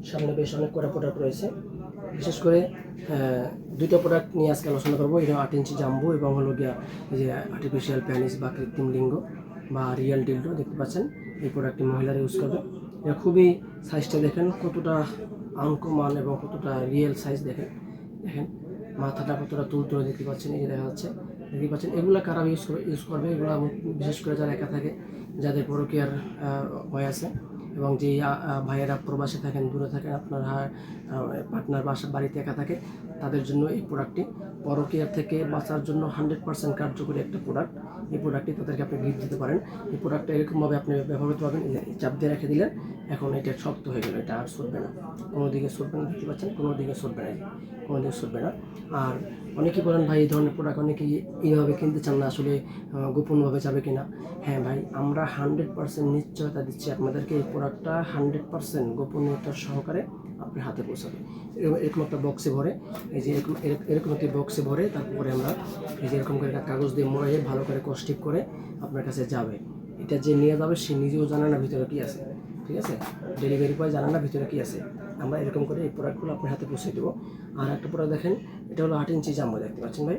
সামনে বেশ অনেক কটা প্রোডাক্ট রয়েছে। বিশেষ করে দুইটা প্রোডাক্ট নিয়ে আজকে আলোচনা করবো। এটা 8 ইঞ্চি জাম্বো এবং হলো গিয়া এই যে আর্টিফিশিয়াল প্যানিস বা কৃত্রিম লিঙ্গ বা রিয়েল ডিল্ডো দেখতে পাচ্ছেন। এই প্রোডাক্টটি মহিলারা ইউজ করবে। এটা খুবই সাইজটা দেখেন কতটা আনকমন এবং কতটা রিয়েল সাইজ দেখেন। মাথাটা কতটা তুলতুলে দেখতে পাচ্ছেন, এই যে দেখা যাচ্ছে দেখতে পাচ্ছেন। এগুলো কারা ইউজ করবে? এগুলো বিশেষ করে যারা একা থাকে, যাদের পরকীয়ার ভয় আছে, এবং যেই ভাইয়েরা প্রবাসে থাকেন, দূরে থাকেন, আপনার পার্টনার বাড়িতে একা থাকে, তাদের জন্য এই প্রোডাক্টটি পরকীয়ার থেকে বাঁচার জন্য 100% কার্যকরী একটা প্রোডাক্ট। এই প্রোডাক্টটি তাদেরকে আপনি গিফট দিতে পারেন। এই প্রোডাক্টটা এরকমভাবে আপনি ব্যবহার করতে পারবেন। চাপ দিয়ে রেখে দিলেন, এখন এটা শক্ত হয়ে গেল, এটা আর সরবে না, কোনো দিকে সরবে না, দেখতে পাচ্ছেন কোনো দিকে সরবে না, কোনো দিকে সরবে না। আর অনেকেই বলেন ভাই এই ধরনের প্রোডাক্ট অনেকেই এইভাবে কিনতে চান না, আসলে গোপনভাবে যাবে কিনা। হ্যাঁ ভাই, আমরা 100% নিশ্চয়তা দিচ্ছি আপনাদেরকে, এই প্রোডাক্টটা 100% গোপনীয়তার সহকারে আপনার হাতে পৌঁছাবে। এরকম একটা বক্সে ভরে, এই যে এরকম একটি বক্সে ভরে, তারপরে আমরা এই যে এরকম করে একটা কাগজ দিয়ে মোড়াইয়ে ভালো করে কস্টিপ করে আপনার কাছে যাবে। এটা যে নিয়ে যাবে সে নিজেও জানে না ভিতরে কী আছে, ঠিক আছে? ডেলিভারি বয় জানে না ভিতরে কী আছে। আমরা এরকম করে এই প্রোডাক্টগুলো আপনার হাতে পৌঁছে দেবো। আর একটা প্রোডাক্ট দেখেন, এটা হলো 8 ইঞ্চি জাম্বো, দেখতে পাচ্ছেন ভাই?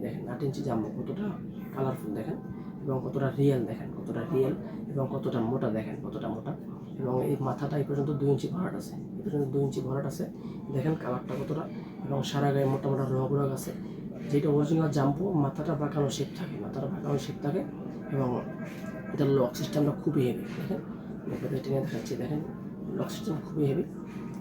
দেখেন 8 ইঞ্চি জাম্বো কতটা কালারফুল দেখেন, এবং কতটা রিয়েল দেখেন, কতটা রিয়েল এবং কতটা মোটা দেখেন, কতটা মোটা। এবং এই মাথাটা এই পর্যন্ত 2 ইঞ্চি ভরাট আছে, এই পর্যন্ত 2 ইঞ্চি ভরাট আছে। দেখেন কালারটা কতটা, এবং সারা গায়ে মোটা মোটা রোগ আছে। যেটা অরিজিনাল জাম্বো, মাথাটা বাঁকানো শেপ থাকে, মাথাটা বাঁকানো শেপ থাকে। এবং এটার লক সিস্টেমটা খুবই হেভি, দেখেন টেনে দেখাচ্ছি, দেখেন লক সিস্টেম খুবই হেভি।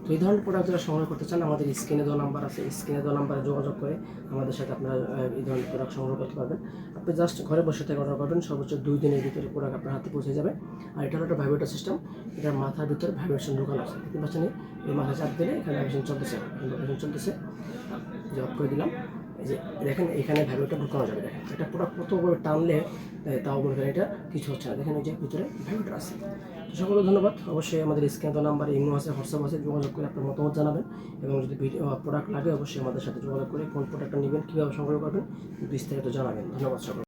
তো এই ধরনের প্রোডাক্ট যারা সংগ্রহ করতে চান, আমাদের স্ক্রিনে দেওয়া নাম্বার আছে, স্ক্রিনে দেওয়া নাম্বারে যোগাযোগ করে আমাদের সাথে আপনারা এই ধরনের প্রোডাক্ট সংগ্রহ করতে পারবেন। আপনি জাস্ট ঘরে বসে থেকে অর্ডার করবেন, সর্বোচ্চ 2 দিনের ভিতরে প্রোডাক্ট আপনার হাতে পৌঁছে যাবে। আর এটা হলো একটা ভাইব্রেটর সিস্টেম, এটার মাথার ভিতরে ভাইব্রেশন ঢোকানো আছে, দেখতে পাচ্ছেন? এই মাথা চাপ দিলে এখানে ভাইব্রেশন চলতেছে, যে অফ করে দিলাম, এই যে দেখেন এখানে ভাইব্রেটর ঢোকানো যাবে। দেখেন এটা প্রোডাক্ট কতভাবে টানলে তাও মনে করেন এটা কিছু হচ্ছে না, দেখেন ওই যে ভিতরে ভাইব্রেটর আছে। সকলকে ধন্যবাদ। অবশ্যই আমাদের স্ক্রিনে দেওয়া নাম্বারে ইমো আছে, হোয়াটসঅ্যাপ আছে, যোগাযোগ করে আপনার মতামত জানাবেন। এবং যদি প্রোডাক্ট লাগে অবশ্যই আমাদের সাথে যোগাযোগ করে কোন প্রোডাক্টটা নেবেন, কীভাবে সংগ্রহ করবেন বিস্তারিত জানাবেন। ধন্যবাদ সকল।